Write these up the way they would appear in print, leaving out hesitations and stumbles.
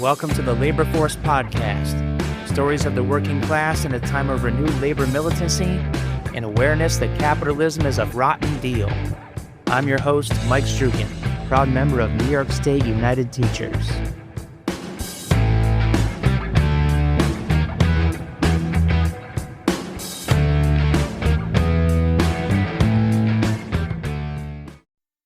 Welcome to the Labor Force Podcast. Stories of the working class in a time of renewed labor militancy and awareness that capitalism is a rotten deal. I'm your host, Mike Strugan, proud member of New York State United Teachers.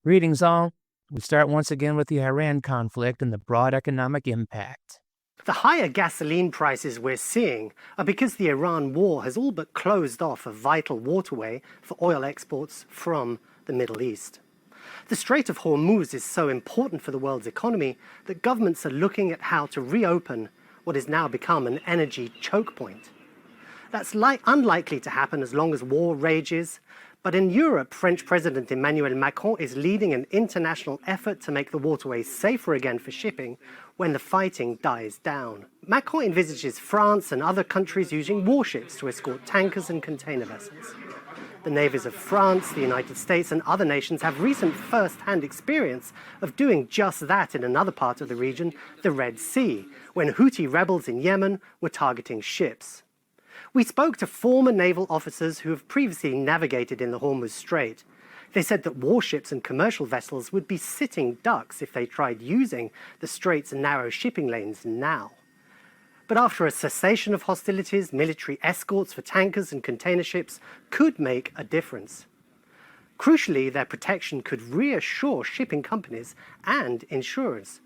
Greetings all. We start once again with the Iran conflict and the broad economic impact. The higher gasoline prices we're seeing are because the Iran war has all but closed off a vital waterway for oil exports from the Middle East. The Strait of Hormuz is so important for the world's economy that governments are looking at how to reopen what has now become an energy choke point. That's unlikely to happen as long as war rages. But in Europe, French President Emmanuel Macron is leading an international effort to make the waterways safer again for shipping when the fighting dies down. Macron envisages France and other countries using warships to escort tankers and container vessels. The navies of France, the United States, and other nations have recent first-hand experience of doing just that in another part of the region, the Red Sea, when Houthi rebels in Yemen were targeting ships. We spoke to former naval officers who have previously navigated in the Hormuz Strait. They said that warships and commercial vessels would be sitting ducks if they tried using the strait's narrow shipping lanes now. But after a cessation of hostilities, military escorts for tankers and container ships could make a difference. Crucially, their protection could reassure shipping companies and insurers.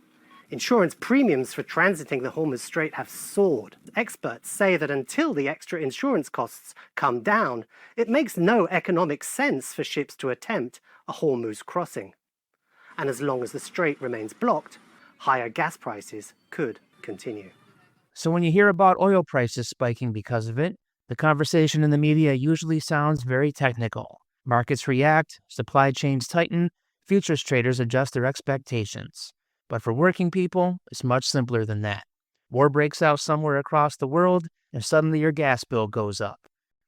Insurance premiums for transiting the Hormuz Strait have soared. Experts say that until the extra insurance costs come down, it makes no economic sense for ships to attempt a Hormuz crossing. And as long as the strait remains blocked, higher gas prices could continue. So when you hear about oil prices spiking because of it, the conversation in the media usually sounds very technical. Markets react, supply chains tighten, futures traders adjust their expectations. But for working people, it's much simpler than that. War breaks out somewhere across the world, and suddenly your gas bill goes up.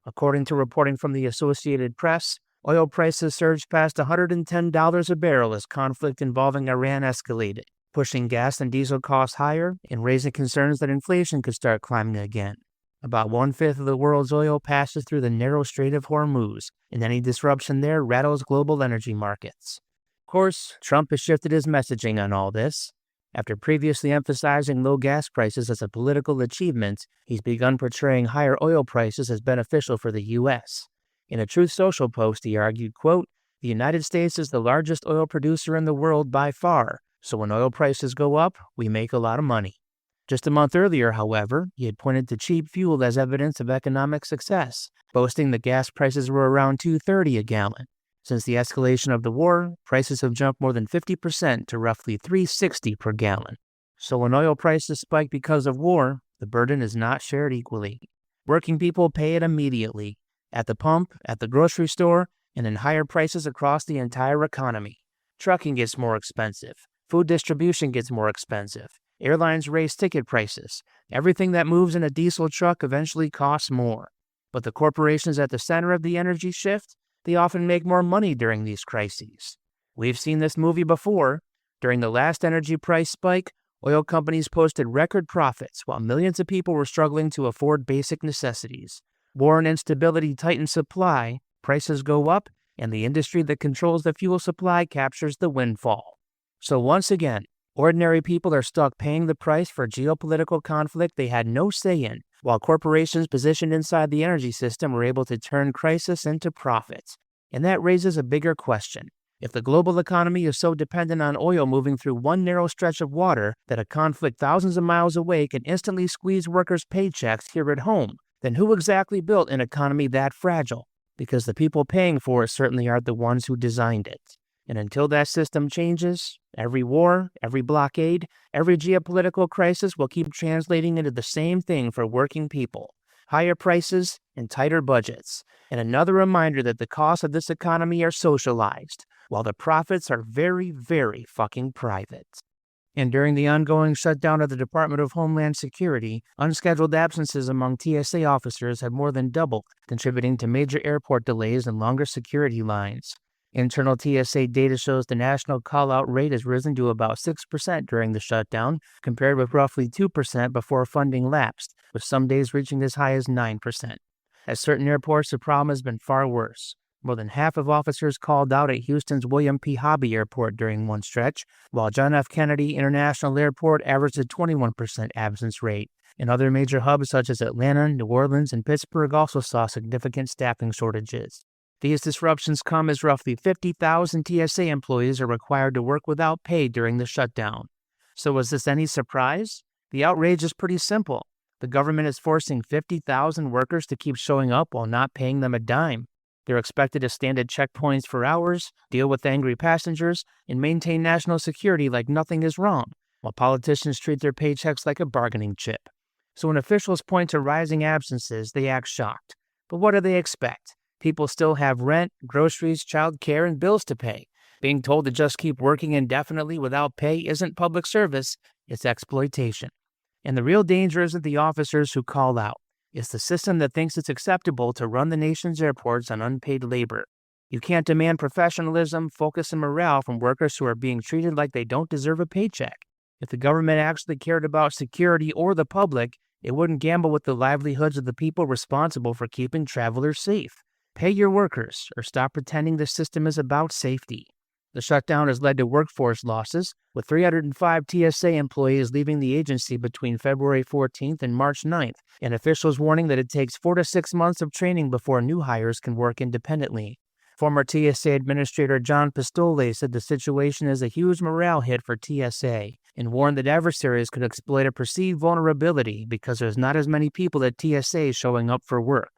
According to reporting from the Associated Press, oil prices surged past $110 a barrel as conflict involving Iran escalated, pushing gas and diesel costs higher and raising concerns that inflation could start climbing again. About 1/5 of the world's oil passes through the narrow Strait of Hormuz, and any disruption there rattles global energy markets. Of course, Trump has shifted his messaging on all this. After previously emphasizing low gas prices as a political achievement, he's begun portraying higher oil prices as beneficial for the U.S. In a Truth Social post, he argued, quote, "The United States is the largest oil producer in the world by far, so when oil prices go up, we make a lot of money." Just a month earlier, however, he had pointed to cheap fuel as evidence of economic success, boasting that gas prices were around $2.30 a gallon. Since the escalation of the war, prices have jumped more than 50% to roughly $3.60 per gallon. So when oil prices spike because of war, the burden is not shared equally. Working people pay it immediately, at the pump, at the grocery store, and in higher prices across the entire economy. Trucking gets more expensive. Food distribution gets more expensive. Airlines raise ticket prices. Everything that moves in a diesel truck eventually costs more. But the corporations at the center of the energy shift, they often make more money during these crises. We've seen this movie before. During the last energy price spike, oil companies posted record profits while millions of people were struggling to afford basic necessities. War and instability tighten supply, prices go up, and the industry that controls the fuel supply captures the windfall. So once again, ordinary people are stuck paying the price for geopolitical conflict they had no say in, while corporations positioned inside the energy system were able to turn crisis into profits. And that raises a bigger question. If the global economy is so dependent on oil moving through one narrow stretch of water that a conflict thousands of miles away can instantly squeeze workers' paychecks here at home, then who exactly built an economy that fragile? Because the people paying for it certainly aren't the ones who designed it. And until that system changes, every war, every blockade, every geopolitical crisis will keep translating into the same thing for working people: higher prices and tighter budgets. And another reminder that the costs of this economy are socialized, while the profits are very, very fucking private. And during the ongoing shutdown of the Department of Homeland Security, unscheduled absences among TSA officers have more than doubled, contributing to major airport delays and longer security lines. Internal TSA data shows the national call-out rate has risen to about 6% during the shutdown, compared with roughly 2% before funding lapsed, with some days reaching as high as 9%. At certain airports, the problem has been far worse. More than half of officers called out at Houston's William P. Hobby Airport during one stretch, while John F. Kennedy International Airport averaged a 21% absence rate. And other major hubs such as Atlanta, New Orleans, and Pittsburgh also saw significant staffing shortages. These disruptions come as roughly 50,000 TSA employees are required to work without pay during the shutdown. So was this any surprise? The outrage is pretty simple. The government is forcing 50,000 workers to keep showing up while not paying them a dime. They're expected to stand at checkpoints for hours, deal with angry passengers, and maintain national security like nothing is wrong, while politicians treat their paychecks like a bargaining chip. So when officials point to rising absences, they act shocked. But what do they expect? People still have rent, groceries, child care, and bills to pay. Being told to just keep working indefinitely without pay isn't public service, it's exploitation. And the real danger isn't the officers who call out. It's the system that thinks it's acceptable to run the nation's airports on unpaid labor. You can't demand professionalism, focus, and morale from workers who are being treated like they don't deserve a paycheck. If the government actually cared about security or the public, it wouldn't gamble with the livelihoods of the people responsible for keeping travelers safe. Pay your workers, or stop pretending the system is about safety. The shutdown has led to workforce losses, with 305 TSA employees leaving the agency between February 14th and March 9th, and officials warning that it takes 4 to 6 months of training before new hires can work independently. Former TSA Administrator John Pistole said the situation is a huge morale hit for TSA, and warned that adversaries could exploit a perceived vulnerability because there's not as many people at TSA showing up for work.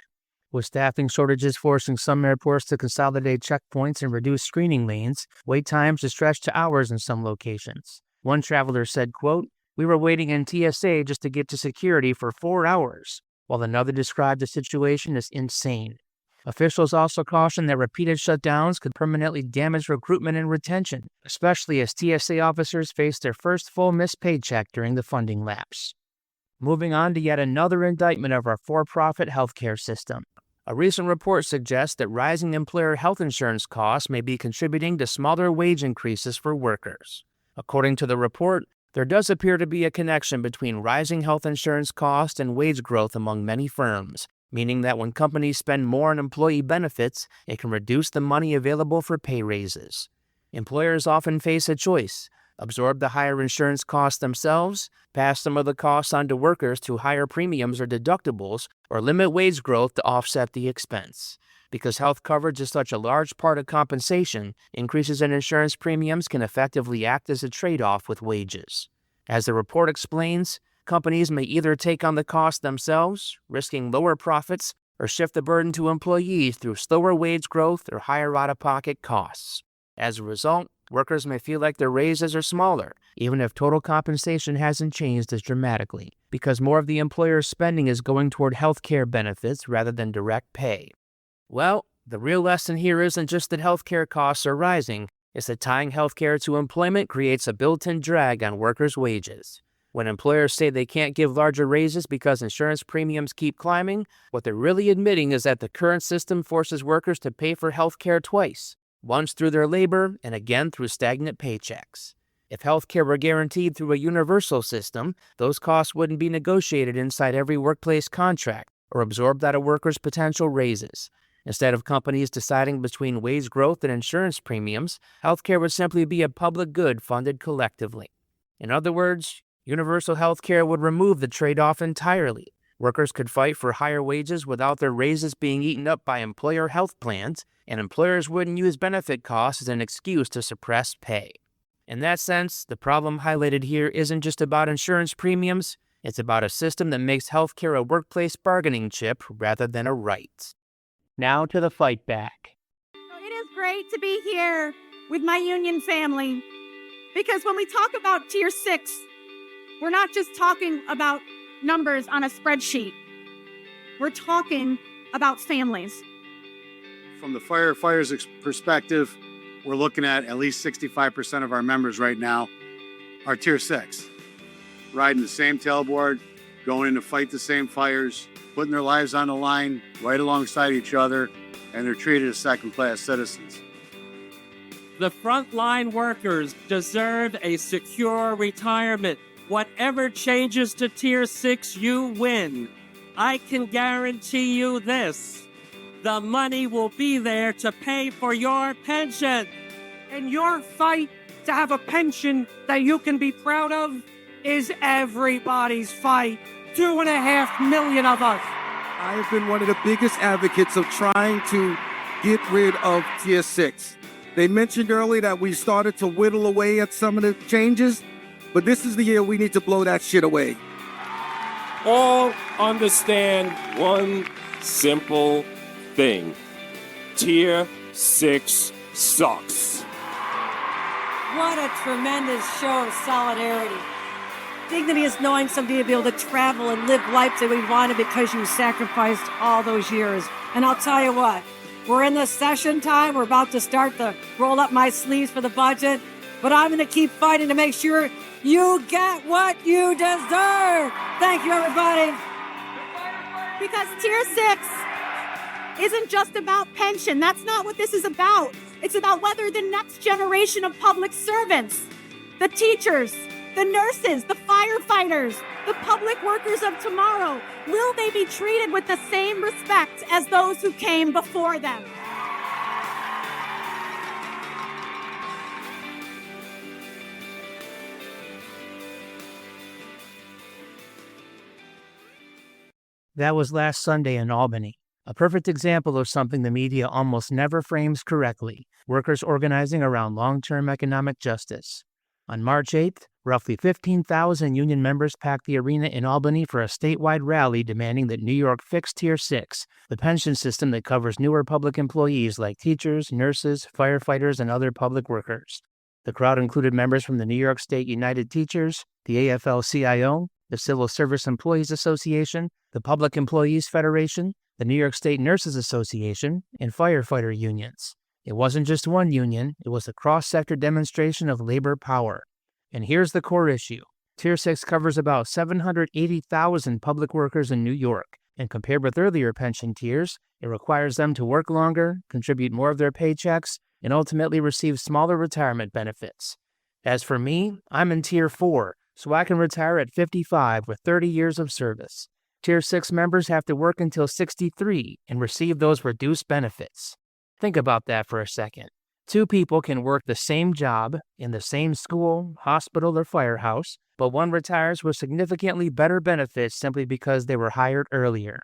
With staffing shortages forcing some airports to consolidate checkpoints and reduce screening lanes, wait times have stretched to hours in some locations. One traveler said, quote, "We were waiting in TSA just to get to security for 4 hours," while another described the situation as insane. Officials also cautioned that repeated shutdowns could permanently damage recruitment and retention, especially as TSA officers face their first full missed paycheck during the funding lapse. Moving on to yet another indictment of our for-profit healthcare system. A recent report suggests that rising employer health insurance costs may be contributing to smaller wage increases for workers. According to the report, there does appear to be a connection between rising health insurance costs and wage growth among many firms, meaning that when companies spend more on employee benefits, it can reduce the money available for pay raises. Employers often face a choice: absorb the higher insurance costs themselves, pass some of the costs on to workers through higher premiums or deductibles, or limit wage growth to offset the expense. Because health coverage is such a large part of compensation, increases in insurance premiums can effectively act as a trade-off with wages. As the report explains, companies may either take on the cost themselves, risking lower profits, or shift the burden to employees through slower wage growth or higher out-of-pocket costs. As a result, workers may feel like their raises are smaller, even if total compensation hasn't changed as dramatically, because more of the employer's spending is going toward health care benefits rather than direct pay. Well, the real lesson here isn't just that healthcare costs are rising, it's that tying healthcare to employment creates a built-in drag on workers' wages. When employers say they can't give larger raises because insurance premiums keep climbing, what they're really admitting is that the current system forces workers to pay for healthcare twice, once through their labor and again through stagnant paychecks. If healthcare were guaranteed through a universal system, those costs wouldn't be negotiated inside every workplace contract or absorbed out of workers' potential raises. Instead of companies deciding between wage growth and insurance premiums, healthcare would simply be a public good funded collectively. In other words, universal healthcare would remove the trade-off entirely. Workers could fight for higher wages without their raises being eaten up by employer health plans, and employers wouldn't use benefit costs as an excuse to suppress pay. In that sense, the problem highlighted here isn't just about insurance premiums, it's about a system that makes healthcare a workplace bargaining chip rather than a right. Now to the fight back. It is great to be here with my union family, because when we talk about Tier 6, we're not just talking about numbers on a spreadsheet. We're talking about families. From the firefighters' perspective, we're looking at least 65% of our members right now are Tier 6, riding the same tailboard, going in to fight the same fires, putting their lives on the line right alongside each other, and they're treated as second-class citizens. The frontline workers deserve a secure retirement. Whatever changes to Tier 6, you win. I can guarantee you this. The money will be there to pay for your pension. And your fight to have a pension that you can be proud of is everybody's fight. 2.5 million of us. I have been one of the biggest advocates of trying to get rid of Tier 6. They mentioned earlier that we started to whittle away at some of the changes, but this is the year we need to blow that shit away. All understand one simple thing. Tier 6 sucks. What a tremendous show of solidarity. Dignity is knowing someday you'll be able to travel and live life that we wanted because you sacrificed all those years. And I'll tell you what, we're in the session time. We're about to start to roll up my sleeves for the budget. But I'm going to keep fighting to make sure you get what you deserve. Thank you, everybody. Because Tier 6 isn't just about pension. That's not what this is about. It's about whether the next generation of public servants, the teachers, the nurses, the firefighters, the public workers of tomorrow, will they be treated with the same respect as those who came before them? That was last Sunday in Albany. A perfect example of something the media almost never frames correctly: workers organizing around long-term economic justice. On March 8th, roughly 15,000 union members packed the arena in Albany for a statewide rally demanding that New York fix Tier 6, the pension system that covers newer public employees like teachers, nurses, firefighters, and other public workers. The crowd included members from the New York State United Teachers, the AFL-CIO, the Civil Service Employees Association, the Public Employees Federation, the New York State Nurses Association, and firefighter unions. It wasn't just one union, it was a cross-sector demonstration of labor power. And here's the core issue. Tier 6 covers about 780,000 public workers in New York, and compared with earlier pension tiers, it requires them to work longer, contribute more of their paychecks, and ultimately receive smaller retirement benefits. As for me, I'm in Tier 4, so I can retire at 55 with 30 years of service. Tier 6 members have to work until 63 and receive those reduced benefits. Think about that for a second. Two people can work the same job in the same school, hospital, or firehouse, but one retires with significantly better benefits simply because they were hired earlier.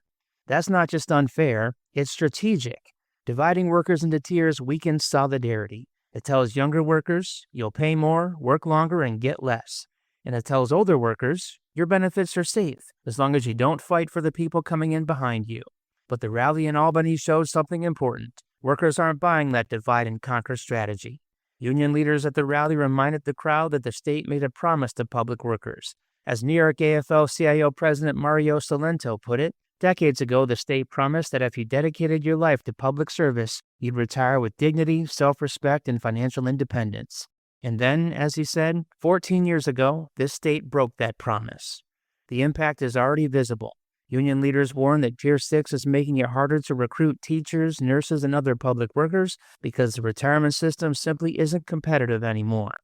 That's not just unfair, it's strategic. Dividing workers into tiers weakens solidarity. It tells younger workers, you'll pay more, work longer, and get less. And it tells older workers, your benefits are safe, as long as you don't fight for the people coming in behind you. But the rally in Albany showed something important. Workers aren't buying that divide and conquer strategy. Union leaders at the rally reminded the crowd that the state made a promise to public workers. As New York AFL-CIO President Mario Salento put it, decades ago the state promised that if you dedicated your life to public service, you'd retire with dignity, self-respect, and financial independence. And then, as he said, 14 years ago, this state broke that promise. The impact is already visible. Union leaders warn that Tier 6 is making it harder to recruit teachers, nurses, and other public workers because the retirement system simply isn't competitive anymore.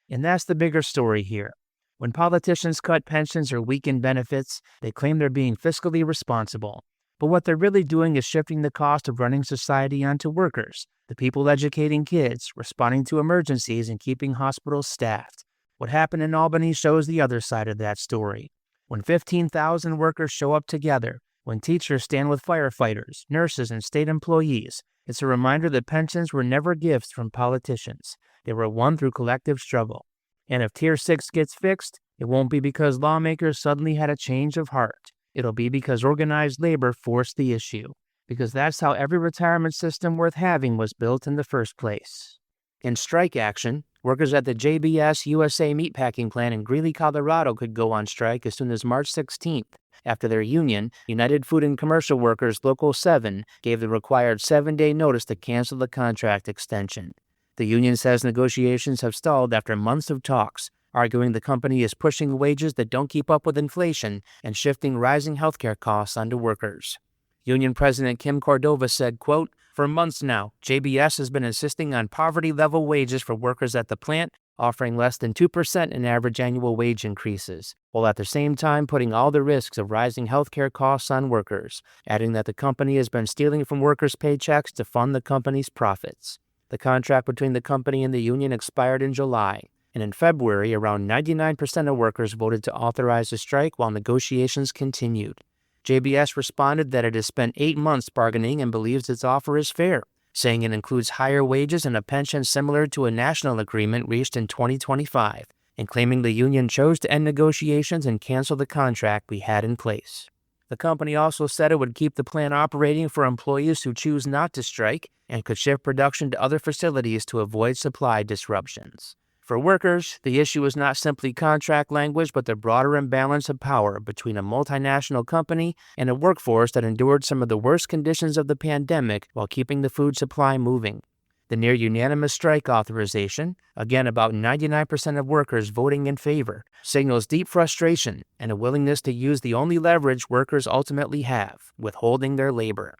And that's the bigger story here. When politicians cut pensions or weaken benefits, they claim they're being fiscally responsible. But what they're really doing is shifting the cost of running society onto workers, the people educating kids, responding to emergencies, and keeping hospitals staffed. What happened in Albany shows the other side of that story. When 15,000 workers show up together, when teachers stand with firefighters, nurses, and state employees, it's a reminder that pensions were never gifts from politicians. They were won through collective struggle. And if Tier 6 gets fixed, it won't be because lawmakers suddenly had a change of heart. It'll be because organized labor forced the issue. Because that's how every retirement system worth having was built in the first place. In strike action, workers at the JBS USA meatpacking plant in Greeley, Colorado could go on strike as soon as March 16th, after their union, United Food and Commercial Workers Local 7, gave the required 7-day notice to cancel the contract extension. The union says negotiations have stalled after months of talks, arguing the company is pushing wages that don't keep up with inflation and shifting rising healthcare costs onto workers. Union President Kim Cordova said, quote, For months now, JBS has been insisting on poverty-level wages for workers at the plant, offering less than 2% in average annual wage increases, while at the same time putting all the risks of rising healthcare costs on workers, adding that the company has been stealing from workers' paychecks to fund the company's profits. The contract between the company and the union expired in July, and in February, around 99% of workers voted to authorize a strike while negotiations continued. JBS responded that it has spent 8 months bargaining and believes its offer is fair, saying it includes higher wages and a pension similar to a national agreement reached in 2025, and claiming the union chose to end negotiations and cancel the contract we had in place. The company also said it would keep the plant operating for employees who choose not to strike and could shift production to other facilities to avoid supply disruptions. For workers, the issue is not simply contract language, but the broader imbalance of power between a multinational company and a workforce that endured some of the worst conditions of the pandemic while keeping the food supply moving. The near-unanimous strike authorization, again about 99% of workers voting in favor, signals deep frustration and a willingness to use the only leverage workers ultimately have, withholding their labor.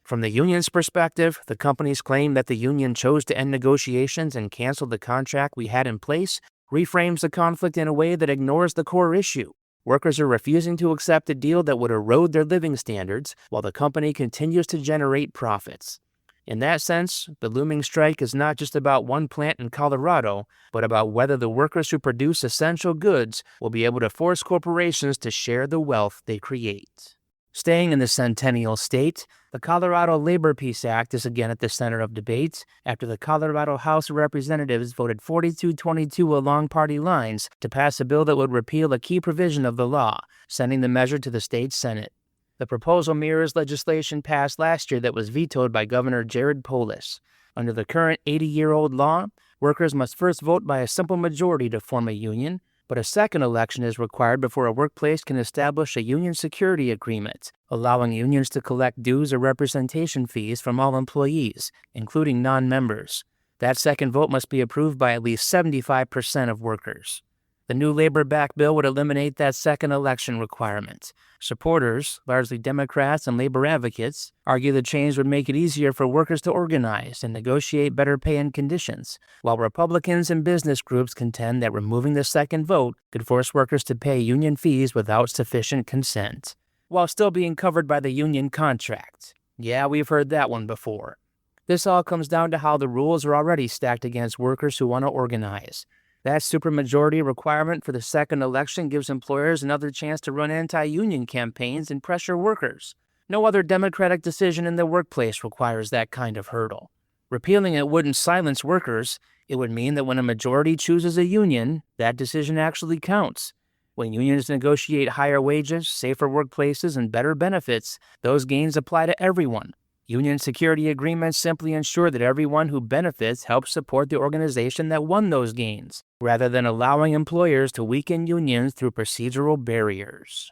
From the union's perspective, the companies claim that the union chose to end negotiations and cancel the contract we had in place reframes the conflict in a way that ignores the core issue. Workers are refusing to accept a deal that would erode their living standards while the company continues to generate profits. In that sense, the looming strike is not just about one plant in Colorado, but about whether the workers who produce essential goods will be able to force corporations to share the wealth they create. Staying in the Centennial State, the Colorado Labor Peace Act is again at the center of debate after the Colorado House of Representatives voted 42-22 along party lines to pass a bill that would repeal a key provision of the law, sending the measure to the state Senate. The proposal mirrors legislation passed last year that was vetoed by Governor Jared Polis. Under the current 80-year-old law, workers must first vote by a simple majority to form a union, but a second election is required before a workplace can establish a union security agreement, allowing unions to collect dues or representation fees from all employees, including non-members. That second vote must be approved by at least 75% of workers. The new labor-backed bill would eliminate that second election requirement. Supporters, largely Democrats and labor advocates, argue the change would make it easier for workers to organize and negotiate better pay and conditions, while Republicans and business groups contend that removing the second vote could force workers to pay union fees without sufficient consent, while still being covered by the union contract. Yeah, we've heard that one before. This all comes down to how the rules are already stacked against workers who want to organize. That supermajority requirement for the second election gives employers another chance to run anti-union campaigns and pressure workers. No other democratic decision in the workplace requires that kind of hurdle. Repealing it wouldn't silence workers. It would mean that when a majority chooses a union, that decision actually counts. When unions negotiate higher wages, safer workplaces, and better benefits, those gains apply to everyone. Union security agreements simply ensure that everyone who benefits helps support the organization that won those gains, rather than allowing employers to weaken unions through procedural barriers.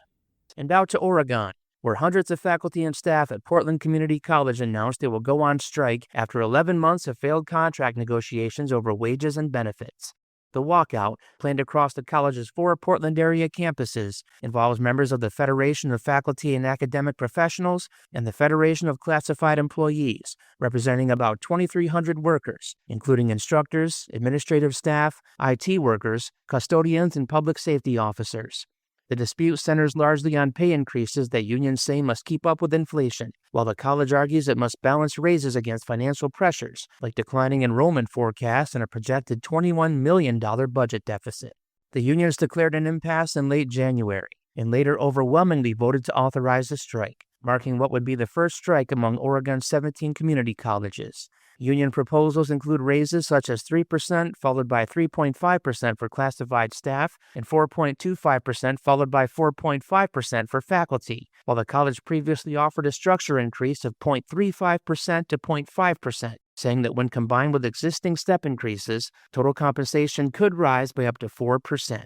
And out to Oregon, where hundreds of faculty and staff at Portland Community College announced they will go on strike after 11 months of failed contract negotiations over wages and benefits. The walkout, planned across the college's 4 Portland area campuses, involves members of the Federation of Faculty and Academic Professionals and the Federation of Classified Employees, representing about 2,300 workers, including instructors, administrative staff, IT workers, custodians, and public safety officers. The dispute centers largely on pay increases that unions say must keep up with inflation, while the college argues it must balance raises against financial pressures, like declining enrollment forecasts and a projected $21 million budget deficit. The unions declared an impasse in late January, and later overwhelmingly voted to authorize a strike, marking what would be the first strike among Oregon's 17 community colleges. Union proposals include raises such as 3%, followed by 3.5% for classified staff, and 4.25%, followed by 4.5% for faculty, while the college previously offered a structure increase of 0.35% to 0.5%, saying that when combined with existing step increases, total compensation could rise by up to 4%.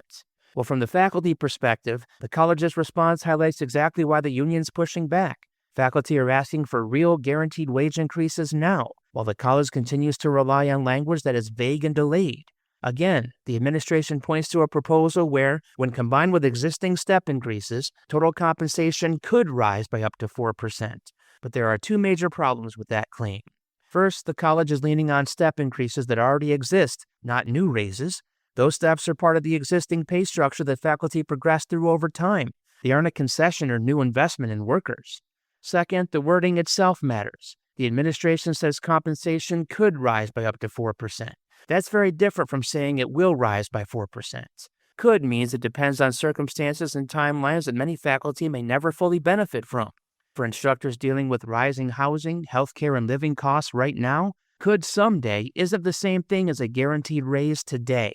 Well, from the faculty perspective, the college's response highlights exactly why the union's pushing back. Faculty are asking for real guaranteed wage increases now, while the college continues to rely on language that is vague and delayed. Again, the administration points to a proposal where, when combined with existing step increases, total compensation could rise by up to 4%. But there are 2 major problems with that claim. First, the college is leaning on step increases that already exist, not new raises. Those steps are part of the existing pay structure that faculty progress through over time. They aren't a concession or new investment in workers. Second, the wording itself matters. The administration says compensation could rise by up to 4%. That's very different from saying it will rise by 4%. Could means it depends on circumstances and timelines that many faculty may never fully benefit from. For instructors dealing with rising housing, healthcare, and living costs right now, could someday isn't the same thing as a guaranteed raise today.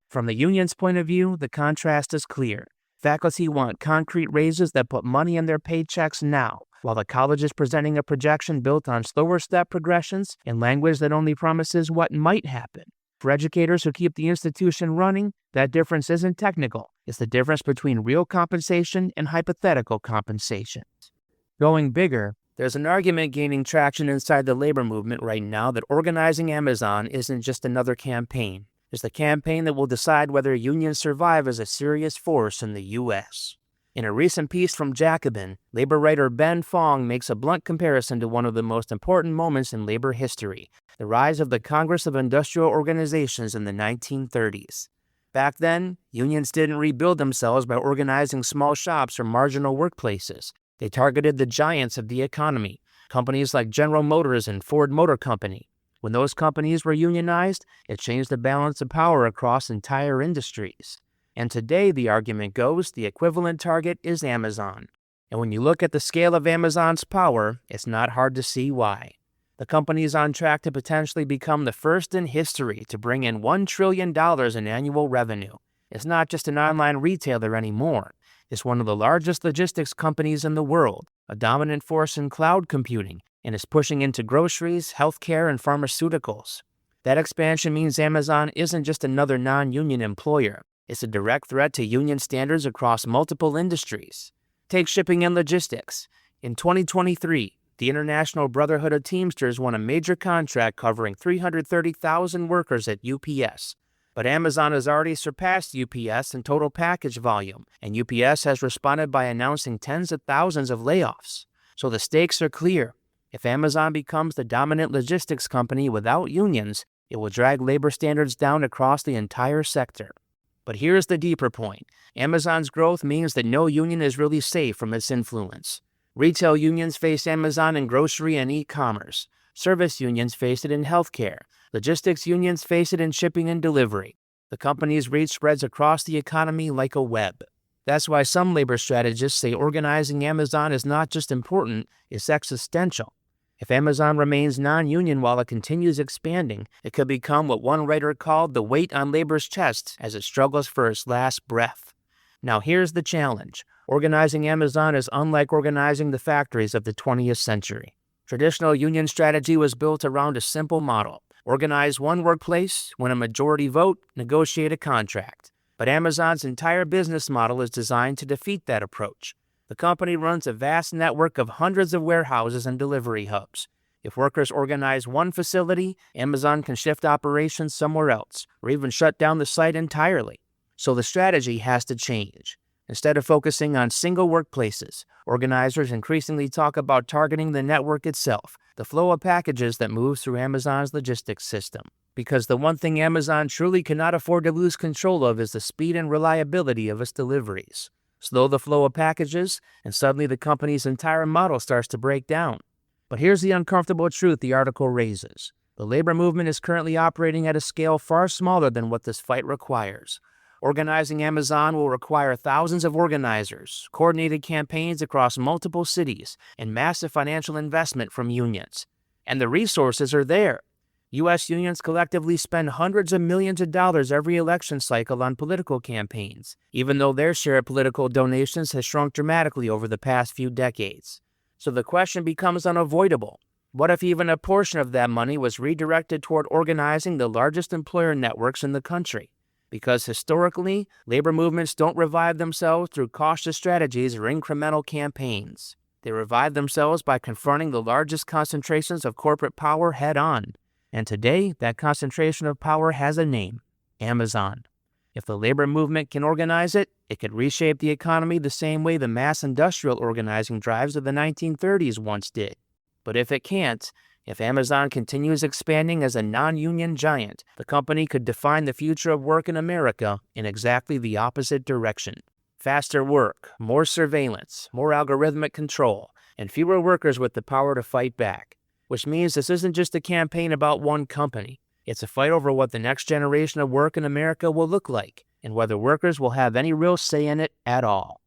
From the union's point of view, the contrast is clear. Faculty want concrete raises that put money in their paychecks now, while the college is presenting a projection built on slower step progressions and language that only promises what might happen. For educators who keep the institution running, that difference isn't technical. It's the difference between real compensation and hypothetical compensation. Going bigger, there's an argument gaining traction inside the labor movement right now that organizing Amazon isn't just another campaign. It's the campaign that will decide whether unions survive as a serious force in the U.S. In a recent piece from Jacobin, labor writer Ben Fong makes a blunt comparison to one of the most important moments in labor history, the rise of the Congress of Industrial Organizations in the 1930s. Back then, unions didn't rebuild themselves by organizing small shops or marginal workplaces. They targeted the giants of the economy, companies like General Motors and Ford Motor Company. When those companies were unionized, it changed the balance of power across entire industries. And today, the argument goes, the equivalent target is Amazon. And when you look at the scale of Amazon's power, it's not hard to see why. The company is on track to potentially become the first in history to bring in $1 trillion in annual revenue. It's not just an online retailer anymore. It's one of the largest logistics companies in the world, a dominant force in cloud computing, and is pushing into groceries, healthcare, and pharmaceuticals. That expansion means Amazon isn't just another non-union employer. It's a direct threat to union standards across multiple industries. Take shipping and logistics. In 2023, the International Brotherhood of Teamsters won a major contract covering 330,000 workers at UPS. But Amazon has already surpassed UPS in total package volume, and UPS has responded by announcing tens of thousands of layoffs. So the stakes are clear. If Amazon becomes the dominant logistics company without unions, it will drag labor standards down across the entire sector. But here's the deeper point. Amazon's growth means that no union is really safe from its influence. Retail unions face Amazon in grocery and e-commerce. Service unions face it in healthcare. Logistics unions face it in shipping and delivery. The company's reach spreads across the economy like a web. That's why some labor strategists say organizing Amazon is not just important, it's existential. If Amazon remains non-union while it continues expanding, it could become what one writer called the weight on labor's chest as it struggles for its last breath. Now here's the challenge. Organizing Amazon is unlike organizing the factories of the 20th century. Traditional union strategy was built around a simple model. Organize one workplace, win a majority vote, negotiate a contract. But Amazon's entire business model is designed to defeat that approach. The company runs a vast network of hundreds of warehouses and delivery hubs. If workers organize one facility, Amazon can shift operations somewhere else, or even shut down the site entirely. So the strategy has to change. Instead of focusing on single workplaces, organizers increasingly talk about targeting the network itself, the flow of packages that moves through Amazon's logistics system. Because the one thing Amazon truly cannot afford to lose control of is the speed and reliability of its deliveries. Slow the flow of packages, and suddenly the company's entire model starts to break down. But here's the uncomfortable truth the article raises. The labor movement is currently operating at a scale far smaller than what this fight requires. Organizing Amazon will require thousands of organizers, coordinated campaigns across multiple cities, and massive financial investment from unions. And the resources are there. U.S. unions collectively spend hundreds of millions of dollars every election cycle on political campaigns, even though their share of political donations has shrunk dramatically over the past few decades. So the question becomes unavoidable. What if even a portion of that money was redirected toward organizing the largest employer networks in the country? Because historically, labor movements don't revive themselves through cautious strategies or incremental campaigns. They revive themselves by confronting the largest concentrations of corporate power head-on. And today, that concentration of power has a name: Amazon. If the labor movement can organize it, it could reshape the economy the same way the mass industrial organizing drives of the 1930s once did. But if it can't, If Amazon continues expanding as a non-union giant, the company could define the future of work in America in exactly the opposite direction. Faster work, more surveillance, more algorithmic control, and fewer workers with the power to fight back. Which means this isn't just a campaign about one company. It's a fight over what the next generation of work in America will look like, and whether workers will have any real say in it at all.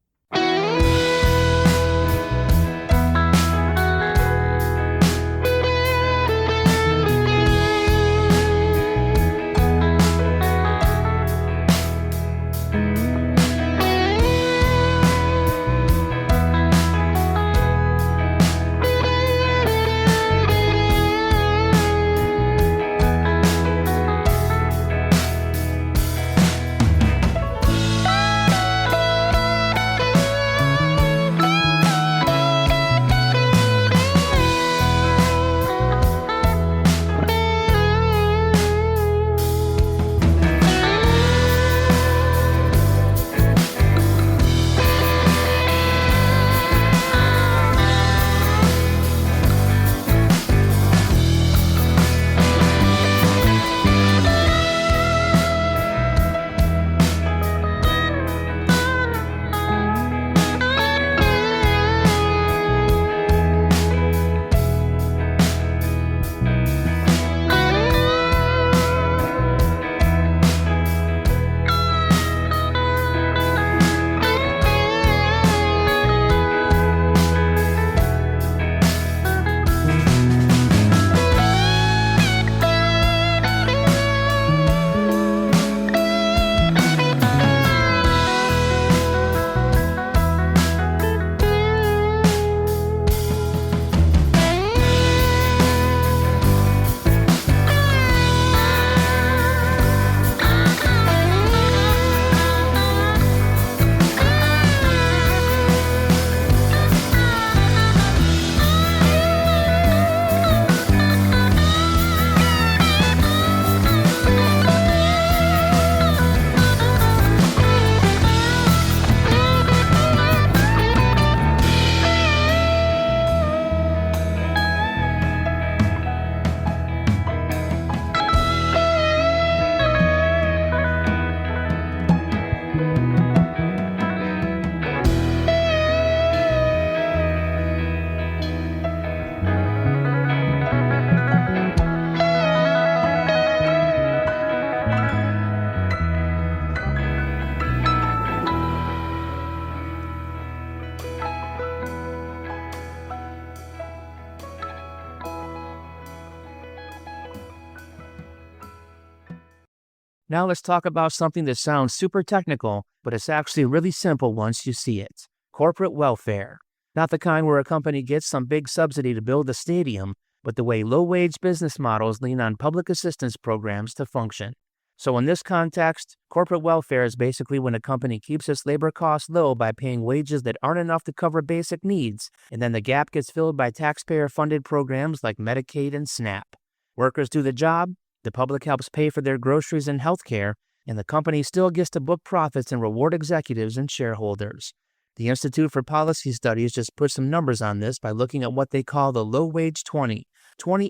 Now let's talk about something that sounds super technical, but it's actually really simple once you see it. Corporate welfare. Not the kind where a company gets some big subsidy to build a stadium, but the way low-wage business models lean on public assistance programs to function. So in this context, corporate welfare is basically when a company keeps its labor costs low by paying wages that aren't enough to cover basic needs, and then the gap gets filled by taxpayer-funded programs like Medicaid and SNAP. Workers do the job, the public helps pay for their groceries and health care, and the company still gets to book profits and reward executives and shareholders. The Institute for Policy Studies just put some numbers on this by looking at what they call the low-wage 20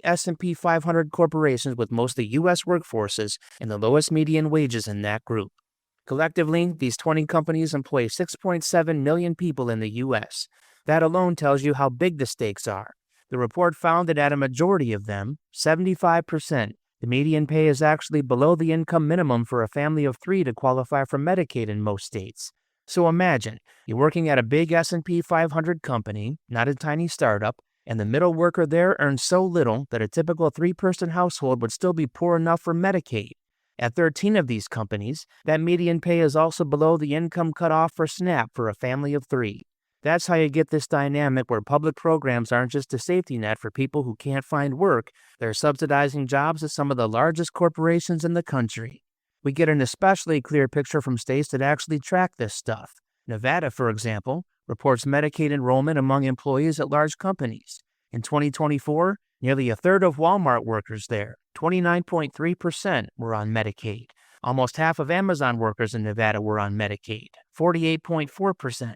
S&P 500 corporations with mostly U.S. workforces and the lowest median wages in that group. Collectively, these 20 companies employ 6.7 million people in the U.S. That alone tells you how big the stakes are. The report found that at a majority of them, 75%, the median pay is actually below the income minimum for a family of 3 to qualify for Medicaid in most states. So imagine, you're working at a big S&P 500 company, not a tiny startup, and the middle worker there earns so little that a typical 3-person household would still be poor enough for Medicaid. At 13 of these companies, that median pay is also below the income cutoff for SNAP for a family of 3. That's how you get this dynamic where public programs aren't just a safety net for people who can't find work, they're subsidizing jobs at some of the largest corporations in the country. We get an especially clear picture from states that actually track this stuff. Nevada, for example, reports Medicaid enrollment among employees at large companies. In 2024, nearly a third of Walmart workers there, 29.3%, were on Medicaid. Almost half of Amazon workers in Nevada were on Medicaid, 48.4%.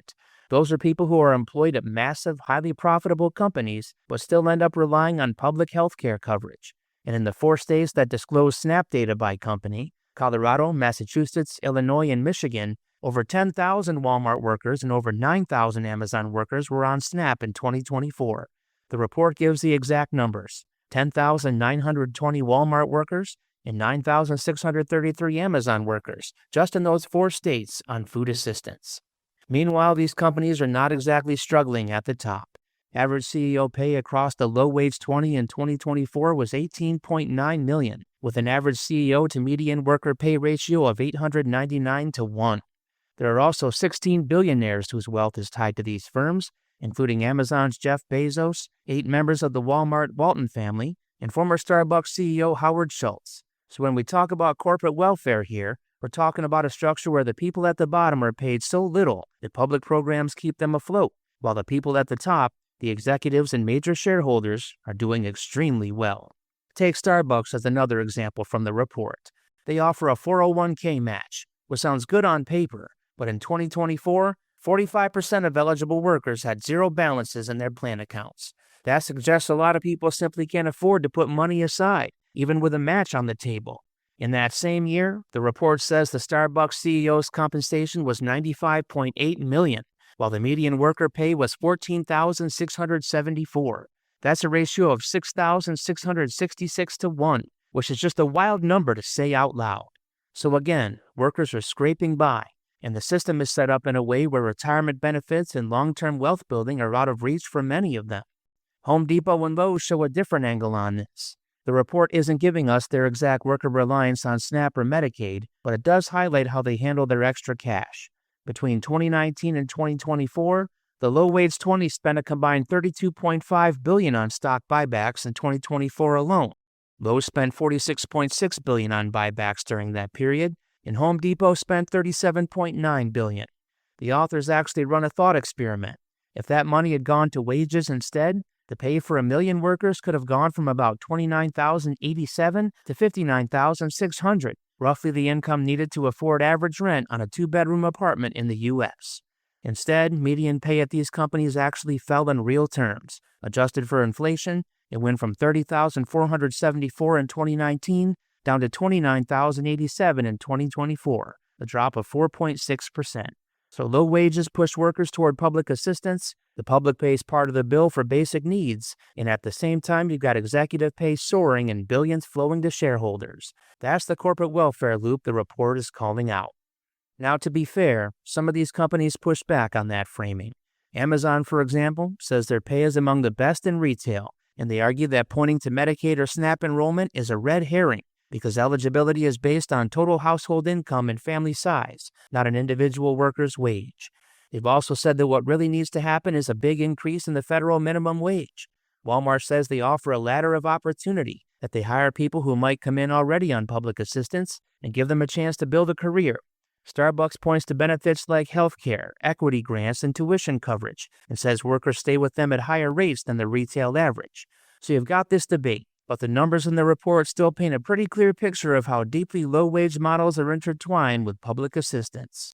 Those are people who are employed at massive, highly profitable companies, but still end up relying on public health care coverage. And in the 4 states that disclose SNAP data by company, Colorado, Massachusetts, Illinois, and Michigan, over 10,000 Walmart workers and over 9,000 Amazon workers were on SNAP in 2024. The report gives the exact numbers: 10,920 Walmart workers and 9,633 Amazon workers, just in those 4 states on food assistance. Meanwhile, these companies are not exactly struggling at the top. Average CEO pay across the low-wage 20 in 2024 was $18.9 million, with an average CEO to median worker pay ratio of 899 to 1. There are also 16 billionaires whose wealth is tied to these firms, including Amazon's Jeff Bezos, 8 members of the Walmart Walton family, and former Starbucks CEO Howard Schultz. So when we talk about corporate welfare here, we're talking about a structure where the people at the bottom are paid so little that public programs keep them afloat, while the people at the top, the executives and major shareholders, are doing extremely well. Take Starbucks as another example from the report. They offer a 401k match, which sounds good on paper, but in 2024, 45% of eligible workers had zero balances in their plan accounts. That suggests a lot of people simply can't afford to put money aside, even with a match on the table. In that same year, the report says the Starbucks CEO's compensation was $95.8 million, while the median worker pay was $14,674. That's a ratio of 6,666 to 1, which is just a wild number to say out loud. So again, workers are scraping by, and the system is set up in a way where retirement benefits and long-term wealth building are out of reach for many of them. Home Depot and Lowe's show a different angle on this. The report isn't giving us their exact worker reliance on SNAP or Medicaid, but it does highlight how they handle their extra cash. Between 2019 and 2024, the low-wage 20 spent a combined $32.5 billion on stock buybacks in 2024 alone. Lowe's spent $46.6 billion on buybacks during that period, and Home Depot spent $37.9 billion. The authors actually run a thought experiment. If that money had gone to wages instead, the pay for 1 million workers could have gone from about $29,087 to $59,600, roughly the income needed to afford average rent on a 2-bedroom apartment in the U.S. Instead, median pay at these companies actually fell in real terms. Adjusted for inflation, it went from $30,474 in 2019 down to $29,087 in 2024, a drop of 4.6%. So low wages push workers toward public assistance, the public pays part of the bill for basic needs, and at the same time you've got executive pay soaring and billions flowing to shareholders. That's the corporate welfare loop the report is calling out. Now, to be fair, some of these companies push back on that framing. Amazon, for example, says their pay is among the best in retail, and they argue that pointing to Medicaid or SNAP enrollment is a red herring because eligibility is based on total household income and family size, not an individual worker's wage. They've also said that what really needs to happen is a big increase in the federal minimum wage. Walmart says they offer a ladder of opportunity, that they hire people who might come in already on public assistance and give them a chance to build a career. Starbucks points to benefits like health care, equity grants, and tuition coverage, and says workers stay with them at higher rates than the retail average. So you've got this debate, but the numbers in the report still paint a pretty clear picture of how deeply low-wage models are intertwined with public assistance.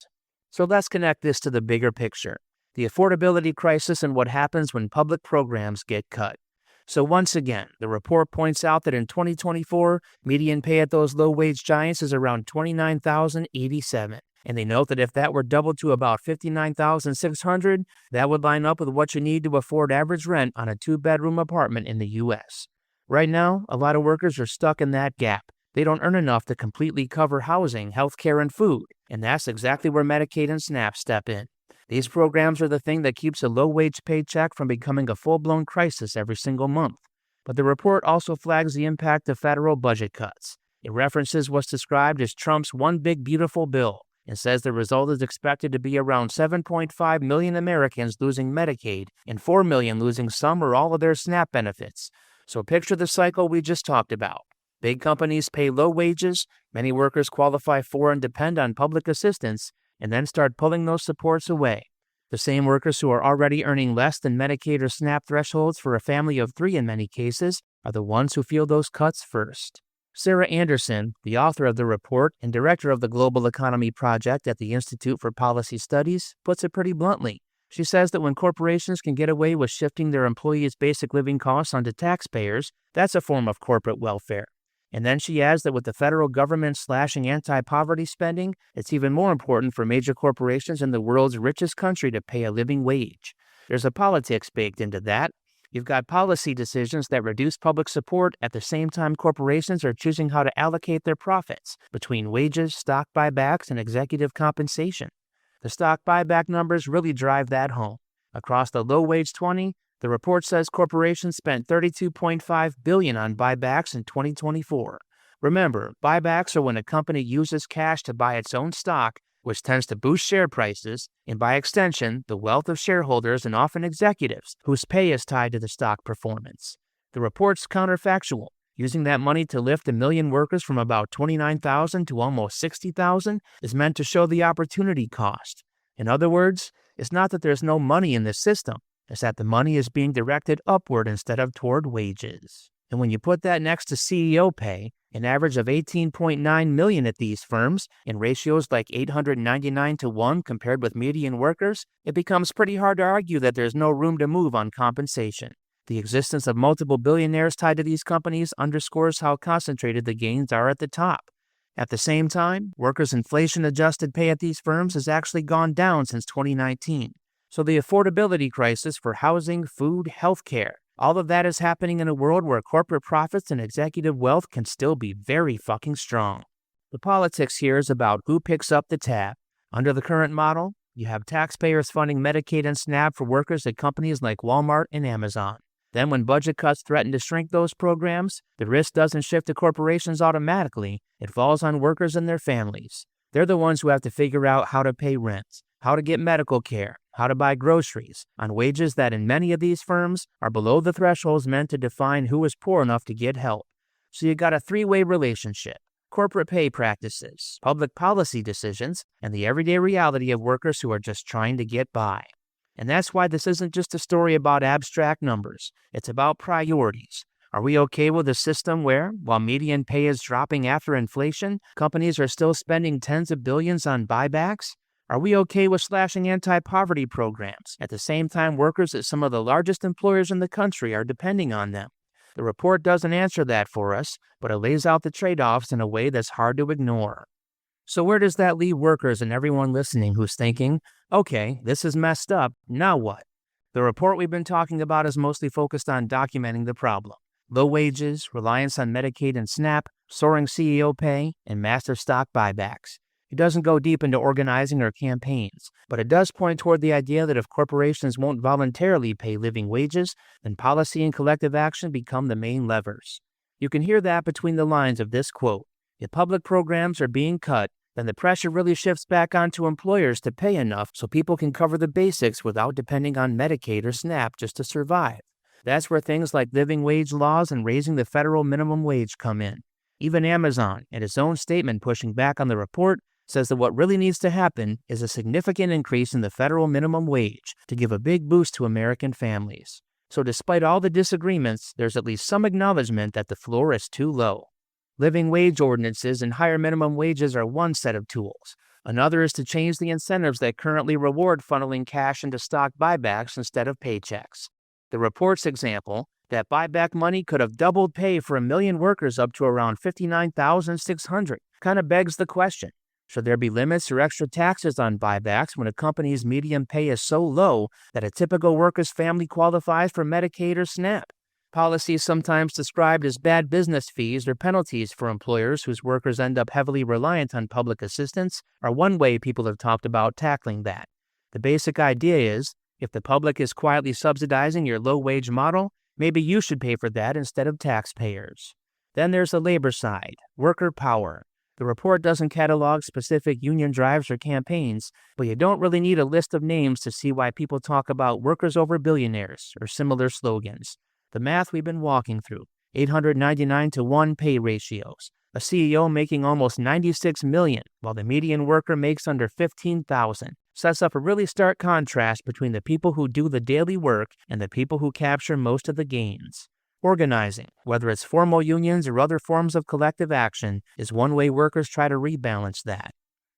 So let's connect this to the bigger picture, the affordability crisis and what happens when public programs get cut. So once again, the report points out that in 2024, median pay at those low-wage giants is around $29,087. And they note that if that were doubled to about $59,600, that would line up with what you need to afford average rent on a 2-bedroom apartment in the U.S. Right now, a lot of workers are stuck in that gap. They don't earn enough to completely cover housing, healthcare, and food, and that's exactly where Medicaid and SNAP step in. These programs are the thing that keeps a low-wage paycheck from becoming a full-blown crisis every single month. But the report also flags the impact of federal budget cuts. It references what's described as Trump's One Big Beautiful Bill and says the result is expected to be around 7.5 million Americans losing Medicaid and 4 million losing some or all of their SNAP benefits. So picture the cycle we just talked about. Big companies pay low wages, many workers qualify for and depend on public assistance, and then start pulling those supports away. The same workers who are already earning less than Medicaid or SNAP thresholds for a family of 3 in many cases are the ones who feel those cuts first. Sarah Anderson, the author of the report and director of the Global Economy Project at the Institute for Policy Studies, puts it pretty bluntly. She says that when corporations can get away with shifting their employees' basic living costs onto taxpayers, that's a form of corporate welfare. And then she adds that with the federal government slashing anti-poverty spending, it's even more important for major corporations in the world's richest country to pay a living wage. There's a politics baked into that. You've got policy decisions that reduce public support at the same time corporations are choosing how to allocate their profits between wages, stock buybacks, and executive compensation. The stock buyback numbers really drive that home. Across the low-wage 20, the report says corporations spent $32.5 billion on buybacks in 2024. Remember, buybacks are when a company uses cash to buy its own stock, which tends to boost share prices, and by extension, the wealth of shareholders and often executives whose pay is tied to the stock performance. The report's counterfactual. Using that money to lift 1 million workers from about 29,000 to almost 60,000 is meant to show the opportunity cost. In other words, it's not that there's no money in this system. It's that the money is being directed upward instead of toward wages. And when you put that next to CEO pay, an average of $18.9 million at these firms, in ratios like 899 to 1 compared with median workers, it becomes pretty hard to argue that there's no room to move on compensation. The existence of multiple billionaires tied to these companies underscores how concentrated the gains are at the top. At the same time, workers' inflation-adjusted pay at these firms has actually gone down since 2019. So the affordability crisis for housing, food, healthcare, all of that is happening in a world where corporate profits and executive wealth can still be very fucking strong. The politics here is about who picks up the tab. Under the current model, you have taxpayers funding Medicaid and SNAP for workers at companies like Walmart and Amazon. Then when budget cuts threaten to shrink those programs, the risk doesn't shift to corporations automatically. It falls on workers and their families. They're the ones who have to figure out how to pay rent, how to get medical care, how to buy groceries, on wages that in many of these firms are below the thresholds meant to define who is poor enough to get help. So you got a three-way relationship: corporate pay practices, public policy decisions, and the everyday reality of workers who are just trying to get by. And that's why this isn't just a story about abstract numbers. It's about priorities. Are we okay with a system where, while median pay is dropping after inflation, companies are still spending tens of billions on buybacks? Are we okay with slashing anti-poverty programs at the same time workers at some of the largest employers in the country are depending on them? The report doesn't answer that for us, but it lays out the trade-offs in a way that's hard to ignore. So where does that leave workers and everyone listening who's thinking, okay, this is messed up, now what? The report we've been talking about is mostly focused on documenting the problem. Low wages, reliance on Medicaid and SNAP, soaring CEO pay, and massive stock buybacks. It doesn't go deep into organizing or campaigns, but it does point toward the idea that if corporations won't voluntarily pay living wages, then policy and collective action become the main levers. You can hear that between the lines of this quote. If public programs are being cut, then the pressure really shifts back onto employers to pay enough so people can cover the basics without depending on Medicaid or SNAP just to survive. That's where things like living wage laws and raising the federal minimum wage come in. Even Amazon, in its own statement pushing back on the report, says that what really needs to happen is a significant increase in the federal minimum wage to give a big boost to American families. So despite all the disagreements, there's at least some acknowledgement that the floor is too low. Living wage ordinances and higher minimum wages are one set of tools. Another is to change the incentives that currently reward funneling cash into stock buybacks instead of paychecks. The report's example, that buyback money could have doubled pay for 1 million workers up to around 59,600, kind of begs the question. Should there be limits or extra taxes on buybacks when a company's median pay is so low that a typical worker's family qualifies for Medicaid or SNAP? Policies sometimes described as bad business fees or penalties for employers whose workers end up heavily reliant on public assistance are one way people have talked about tackling that. The basic idea is, if the public is quietly subsidizing your low-wage model, maybe you should pay for that instead of taxpayers. Then there's the labor side, worker power. The report doesn't catalog specific union drives or campaigns, but you don't really need a list of names to see why people talk about workers over billionaires or similar slogans. The math we've been walking through, 899 to 1 pay ratios, a CEO making almost $96 million while the median worker makes under $15,000, sets up a really stark contrast between the people who do the daily work and the people who capture most of the gains. Organizing, whether it's formal unions or other forms of collective action, is one way workers try to rebalance that.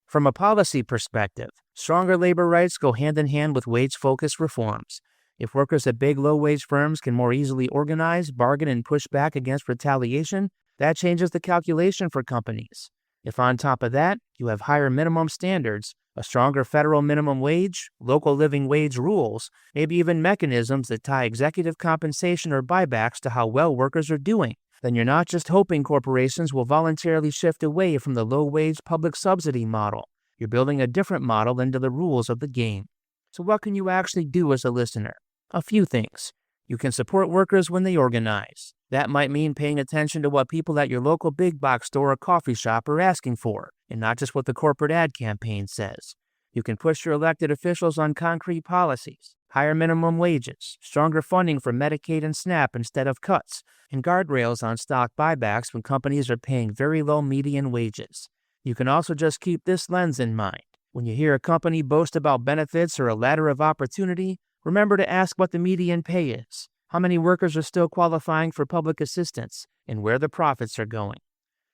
From a policy perspective, stronger labor rights go hand in hand with wage-focused reforms. If workers at big low-wage firms can more easily organize, bargain, and push back against retaliation, that changes the calculation for companies. If on top of that, you have higher minimum standards, a stronger federal minimum wage, local living wage rules, maybe even mechanisms that tie executive compensation or buybacks to how well workers are doing, then you're not just hoping corporations will voluntarily shift away from the low-wage public subsidy model. You're building a different model into the rules of the game. So what can you actually do as a listener? A few things. You can support workers when they organize. That might mean paying attention to what people at your local big box store or coffee shop are asking for, and not just what the corporate ad campaign says. You can push your elected officials on concrete policies, higher minimum wages, stronger funding for Medicaid and SNAP instead of cuts, and guardrails on stock buybacks when companies are paying very low median wages. You can also just keep this lens in mind. When you hear a company boast about benefits or a ladder of opportunity, remember to ask what the median pay is, how many workers are still qualifying for public assistance, and where the profits are going.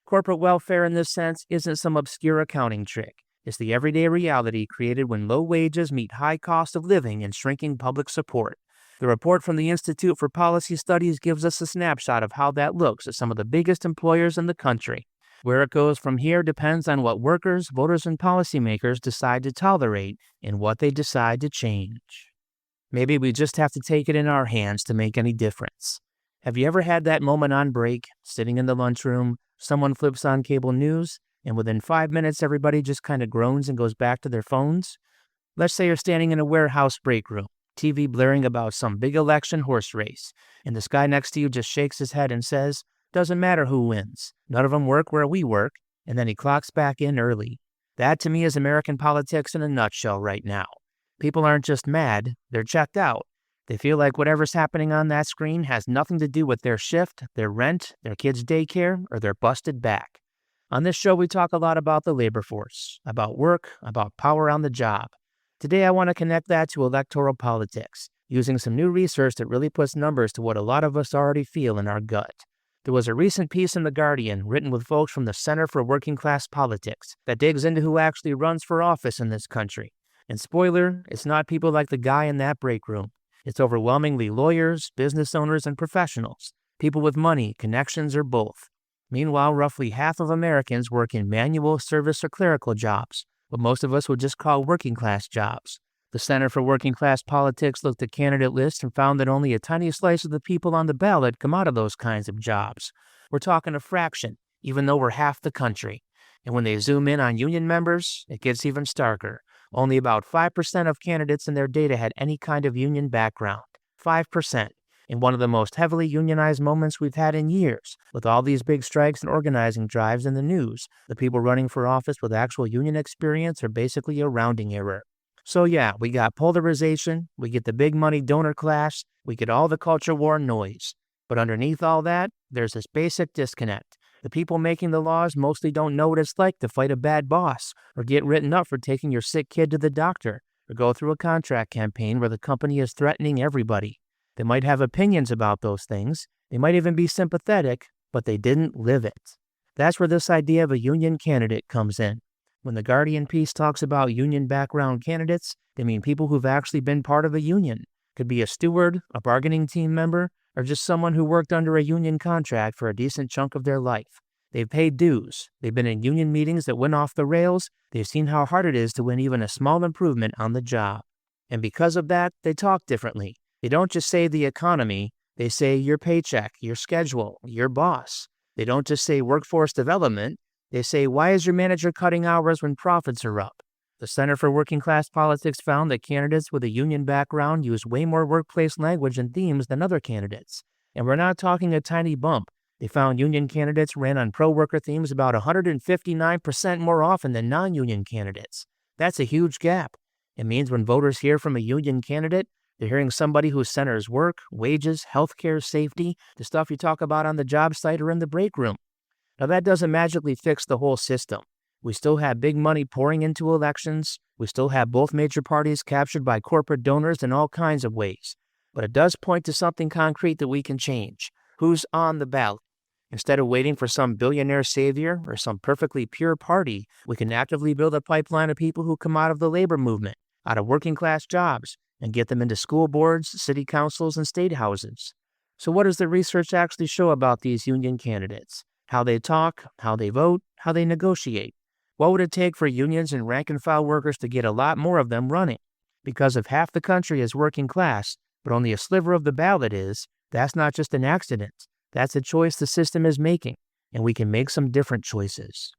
Corporate welfare in this sense isn't some obscure accounting trick. It's the everyday reality created when low wages meet high cost of living and shrinking public support. The report from the Institute for Policy Studies gives us a snapshot of how that looks at some of the biggest employers in the country. Where it goes from here depends on what workers, voters, and policymakers decide to tolerate and what they decide to change. Maybe we just have to take it in our hands to make any difference. Have you ever had that moment on break, sitting in the lunchroom, someone flips on cable news, and within 5 minutes everybody just kind of groans and goes back to their phones? Let's say you're standing in a warehouse break room, TV blaring about some big election horse race, and this guy next to you just shakes his head and says, "Doesn't matter who wins. None of them work where we work," and then he clocks back in early. That to me is American politics in a nutshell right now. People aren't just mad, they're checked out. They feel like whatever's happening on that screen has nothing to do with their shift, their rent, their kids' daycare, or their busted back. On this show, we talk a lot about the labor force, about work, about power on the job. Today, I want to connect that to electoral politics, using some new research that really puts numbers to what a lot of us already feel in our gut. There was a recent piece in The Guardian written with folks from the Center for Working Class Politics that digs into who actually runs for office in this country. And spoiler, it's not people like the guy in that break room. It's overwhelmingly lawyers, business owners, and professionals, people with money, connections, or both. Meanwhile, roughly half of Americans work in manual, service, or clerical jobs, what most of us would just call working class jobs. The Center for Working Class Politics looked at candidate lists and found that only a tiny slice of the people on the ballot come out of those kinds of jobs. We're talking a fraction, even though we're half the country. And when they zoom in on union members, it gets even starker. Only about 5% of candidates in their data had any kind of union background. 5%. In one of the most heavily unionized moments we've had in years, with all these big strikes and organizing drives in the news, the people running for office with actual union experience are basically a rounding error. So yeah, we got polarization, we get the big money donor clash, we get all the culture war noise. But underneath all that, there's this basic disconnect. The people making the laws mostly don't know what it's like to fight a bad boss, or get written up for taking your sick kid to the doctor, or go through a contract campaign where the company is threatening everybody. They might have opinions about those things, they might even be sympathetic, but they didn't live it. That's where this idea of a union candidate comes in. When the Guardian piece talks about union background candidates, they mean people who've actually been part of a union. Could be a steward, a bargaining team member, or just someone who worked under a union contract for a decent chunk of their life. They've paid dues, they've been in union meetings that went off the rails, they've seen how hard it is to win even a small improvement on the job. And because of that, they talk differently. They don't just say the economy, they say your paycheck, your schedule, your boss. They don't just say workforce development, they say why is your manager cutting hours when profits are up? The Center for Working Class Politics found that candidates with a union background use way more workplace language and themes than other candidates. And we're not talking a tiny bump. They found union candidates ran on pro-worker themes about 159% more often than non-union candidates. That's a huge gap. It means when voters hear from a union candidate, they're hearing somebody who centers work, wages, healthcare, safety, the stuff you talk about on the job site or in the break room. Now that doesn't magically fix the whole system. We still have big money pouring into elections. We still have both major parties captured by corporate donors in all kinds of ways. But it does point to something concrete that we can change. Who's on the ballot? Instead of waiting for some billionaire savior or some perfectly pure party, we can actively build a pipeline of people who come out of the labor movement, out of working class jobs, and get them into school boards, city councils, and state houses. So what does the research actually show about these union candidates? How they talk, how they vote, how they negotiate? What would it take for unions and rank-and-file workers to get a lot more of them running? Because if half the country is working class, but only a sliver of the ballot is, that's not just an accident. That's a choice the system is making, and we can make some different choices.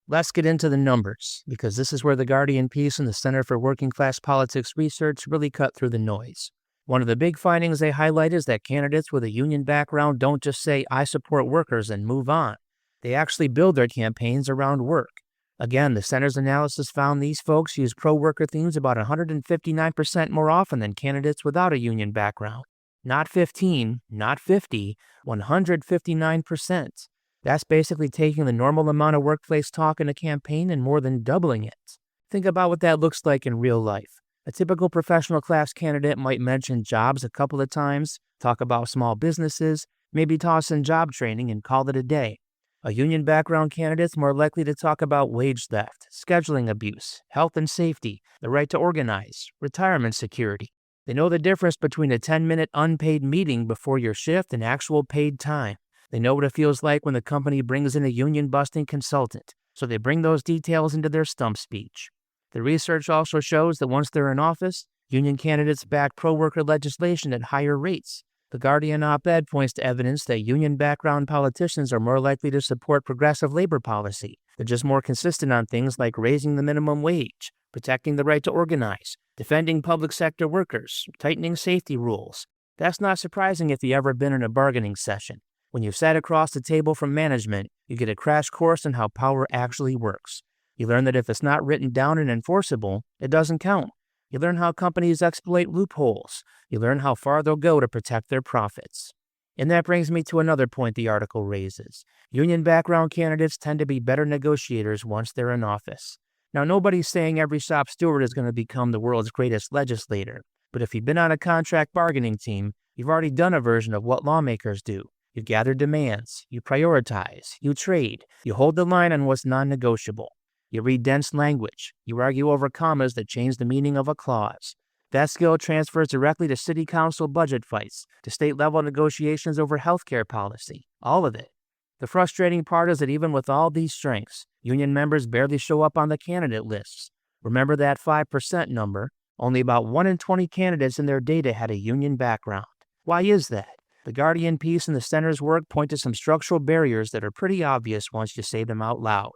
Let's get into the numbers, because this is where the Guardian piece and the Center for Working Class Politics Research really cut through the noise. One of the big findings they highlight is that candidates with a union background don't just say, "I support workers," and move on. They actually build their campaigns around work. Again, the center's analysis found these folks use pro-worker themes about 159% more often than candidates without a union background. Not 15, not 50, 159%. That's basically taking the normal amount of workplace talk in a campaign and more than doubling it. Think about what that looks like in real life. A typical professional class candidate might mention jobs a couple of times, talk about small businesses, maybe toss in job training and call it a day. A union background candidate's more likely to talk about wage theft, scheduling abuse, health and safety, the right to organize, retirement security. They know the difference between a 10-minute unpaid meeting before your shift and actual paid time. They know what it feels like when the company brings in a union-busting consultant, so they bring those details into their stump speech. The research also shows that once they're in office, union candidates back pro-worker legislation at higher rates. The Guardian op-ed points to evidence that union background politicians are more likely to support progressive labor policy. They're just more consistent on things like raising the minimum wage, protecting the right to organize, defending public sector workers, tightening safety rules. That's not surprising if you've ever been in a bargaining session. When you've sat across the table from management, you get a crash course on how power actually works. You learn that if it's not written down and enforceable, it doesn't count. You learn how companies exploit loopholes. You learn how far they'll go to protect their profits. And that brings me to another point the article raises. Union background candidates tend to be better negotiators once they're in office. Now, nobody's saying every shop steward is going to become the world's greatest legislator, but if you've been on a contract bargaining team, you've already done a version of what lawmakers do. You gather demands, you prioritize, you trade, you hold the line on what's non-negotiable. You read dense language. You argue over commas that change the meaning of a clause. That skill transfers directly to city council budget fights, to state-level negotiations over healthcare policy. All of it. The frustrating part is that even with all these strengths, union members barely show up on the candidate lists. Remember that 5% number? Only about 1 in 20 candidates in their data had a union background. Why is that? The Guardian piece and the center's work point to some structural barriers that are pretty obvious once you say them out loud.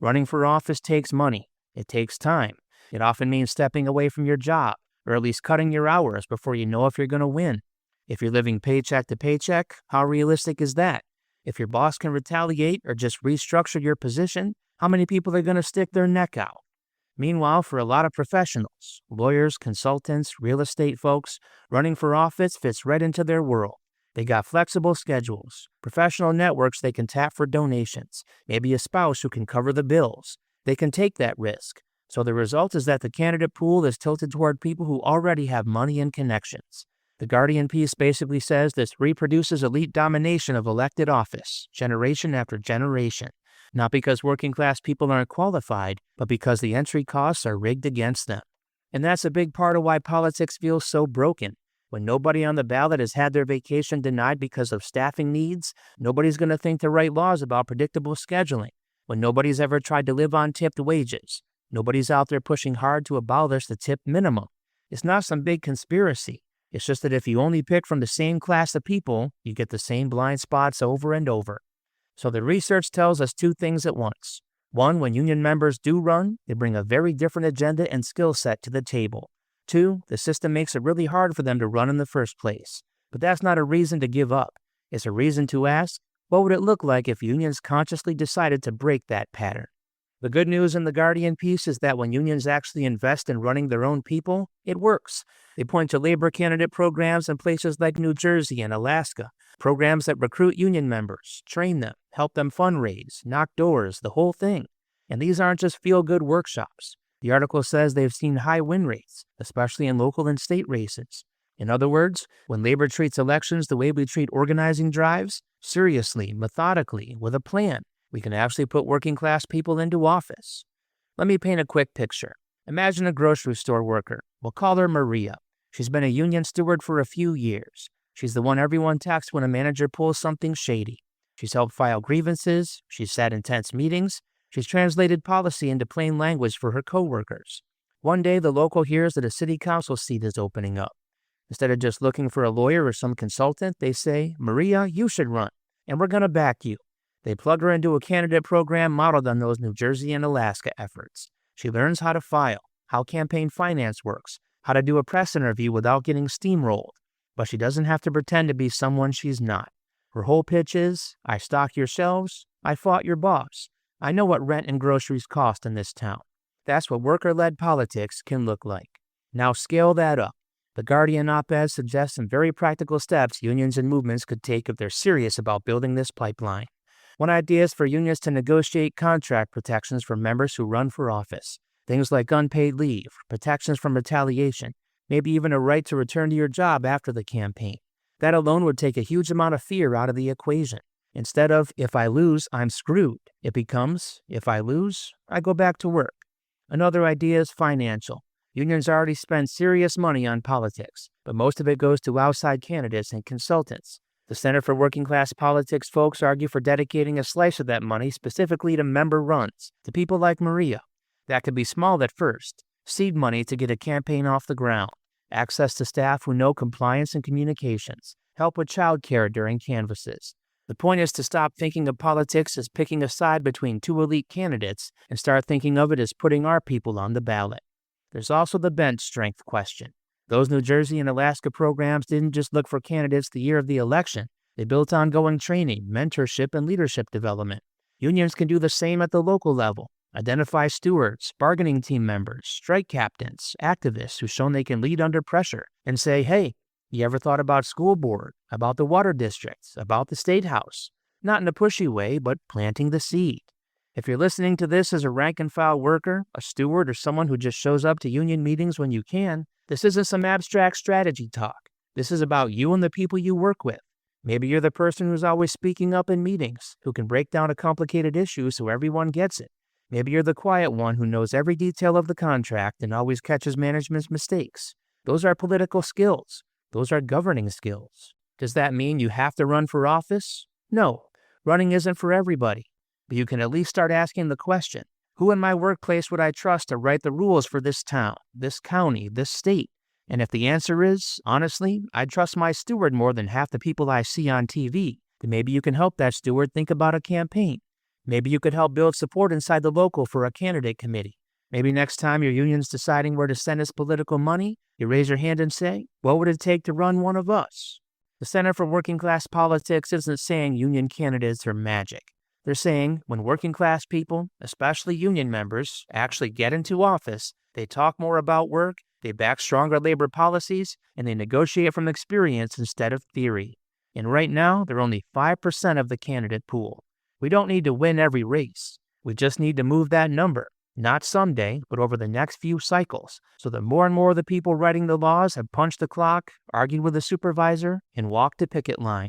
Running for office takes money. It takes time. It often means stepping away from your job, or at least cutting your hours before you know if you're going to win. If you're living paycheck to paycheck, how realistic is that? If your boss can retaliate or just restructure your position, how many people are going to stick their neck out? Meanwhile, for a lot of professionals, lawyers, consultants, real estate folks, running for office fits right into their world. They got flexible schedules, professional networks they can tap for donations, maybe a spouse who can cover the bills. They can take that risk. So the result is that the candidate pool is tilted toward people who already have money and connections. The Guardian piece basically says this reproduces elite domination of elected office, generation after generation. Not because working class people aren't qualified, but because the entry costs are rigged against them. And that's a big part of why politics feels so broken. When nobody on the ballot has had their vacation denied because of staffing needs, nobody's going to think to write laws about predictable scheduling. When nobody's ever tried to live on tipped wages, nobody's out there pushing hard to abolish the tip minimum. It's not some big conspiracy. It's just that if you only pick from the same class of people, you get the same blind spots over and over. So the research tells us two things at once. One, when union members do run, they bring a very different agenda and skill set to the table. Two, the system makes it really hard for them to run in the first place. But that's not a reason to give up. It's a reason to ask, what would it look like if unions consciously decided to break that pattern? The good news in the Guardian piece is that when unions actually invest in running their own people, it works. They point to labor candidate programs in places like New Jersey and Alaska, programs that recruit union members, train them, help them fundraise, knock doors, the whole thing. And these aren't just feel-good workshops. The article says they've seen high win rates, especially in local and state races. In other words, when labor treats elections the way we treat organizing drives, seriously, methodically, with a plan, we can actually put working class people into office. Let me paint a quick picture. Imagine a grocery store worker. We'll call her Maria. She's been a union steward for a few years. She's the one everyone texts when a manager pulls something shady. She's helped file grievances. She's sat in tense meetings. She's translated policy into plain language for her coworkers. One day, the local hears that a city council seat is opening up. Instead of just looking for a lawyer or some consultant, they say, "Maria, you should run, and we're going to back you." They plug her into a candidate program modeled on those New Jersey and Alaska efforts. She learns how to file, how campaign finance works, how to do a press interview without getting steamrolled. But she doesn't have to pretend to be someone she's not. Her whole pitch is, I stock your shelves, I fought your boss. I know what rent and groceries cost in this town. That's what worker-led politics can look like. Now scale that up. The Guardian op-ed suggests some very practical steps unions and movements could take if they're serious about building this pipeline. One idea is for unions to negotiate contract protections for members who run for office. Things like unpaid leave, protections from retaliation, maybe even a right to return to your job after the campaign. That alone would take a huge amount of fear out of the equation. Instead of, if I lose, I'm screwed, it becomes, if I lose, I go back to work. Another idea is financial. Unions already spend serious money on politics, but most of it goes to outside candidates and consultants. The Center for Working Class Politics folks argue for dedicating a slice of that money specifically to member runs, to people like Maria. That could be small at first, seed money to get a campaign off the ground, access to staff who know compliance and communications, help with childcare during canvasses. The point is to stop thinking of politics as picking a side between two elite candidates and start thinking of it as putting our people on the ballot. There's also the bench strength question. Those New Jersey and Alaska programs didn't just look for candidates the year of the election. They built ongoing training, mentorship, and leadership development. Unions can do the same at the local level. Identify stewards, bargaining team members, strike captains, activists who've shown they can lead under pressure, and say, hey, you ever thought about school board, about the water districts, about the state house? Not in a pushy way, but planting the seed. If you're listening to this as a rank-and-file worker, a steward, or someone who just shows up to union meetings when you can, this isn't some abstract strategy talk. This is about you and the people you work with. Maybe you're the person who's always speaking up in meetings, who can break down a complicated issue so everyone gets it. Maybe you're the quiet one who knows every detail of the contract and always catches management's mistakes. Those are political skills. Those are governing skills. Does that mean you have to run for office? No, running isn't for everybody. But you can at least start asking the question, who in my workplace would I trust to write the rules for this town, this county, this state? And if the answer is, honestly, I'd trust my steward more than half the people I see on TV, then maybe you can help that steward think about a campaign. Maybe you could help build support inside the local for a candidate committee. Maybe next time your union's deciding where to send its political money, you raise your hand and say, what would it take to run one of us? The Center for Working Class Politics isn't saying union candidates are magic. They're saying when working class people, especially union members, actually get into office, they talk more about work, they back stronger labor policies, and they negotiate from experience instead of theory. And right now, they're only 5% of the candidate pool. We don't need to win every race. We just need to move that number, not someday, but over the next few cycles, so that more and more of the people writing the laws have punched the clock, argued with a supervisor, and walked the picket line.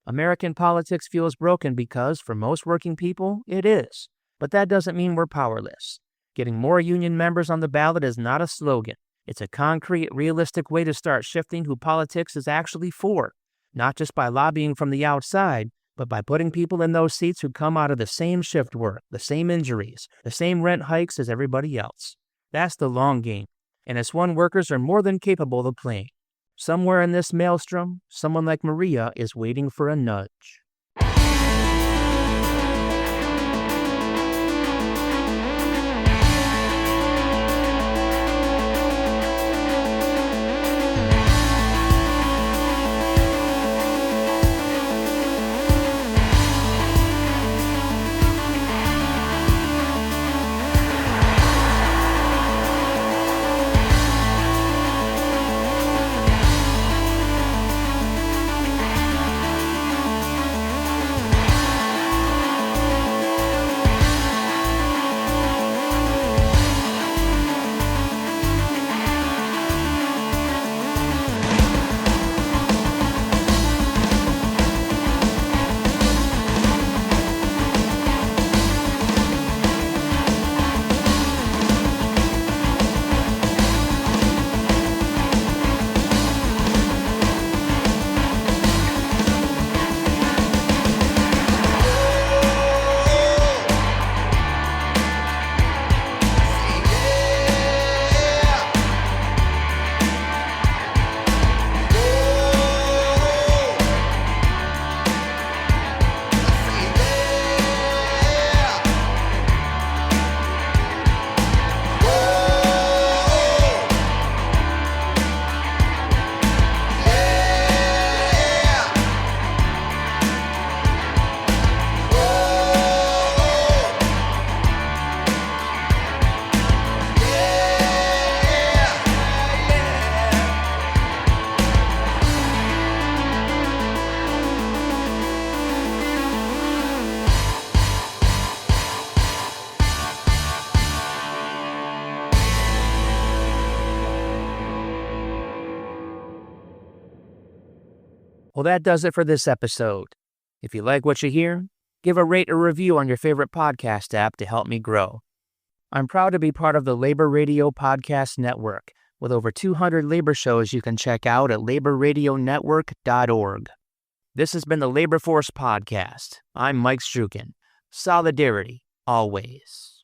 American politics feels broken because, for most working people, it is. But that doesn't mean we're powerless. Getting more union members on the ballot is not a slogan. It's a concrete, realistic way to start shifting who politics is actually for, not just by lobbying from the outside, but by putting people in those seats who come out of the same shift work, the same injuries, the same rent hikes as everybody else. That's the long game, and it's one workers are more than capable of playing. Somewhere in this maelstrom, someone like Maria is waiting for a nudge. Well, that does it for this episode. If you like what you hear, give a rate or review on your favorite podcast app to help me grow. I'm proud to be part of the Labor Radio Podcast Network, with over 200 labor shows you can check out at laborradionetwork.org. This has been the Labor Force Podcast. I'm Mike Strukin. Solidarity, always.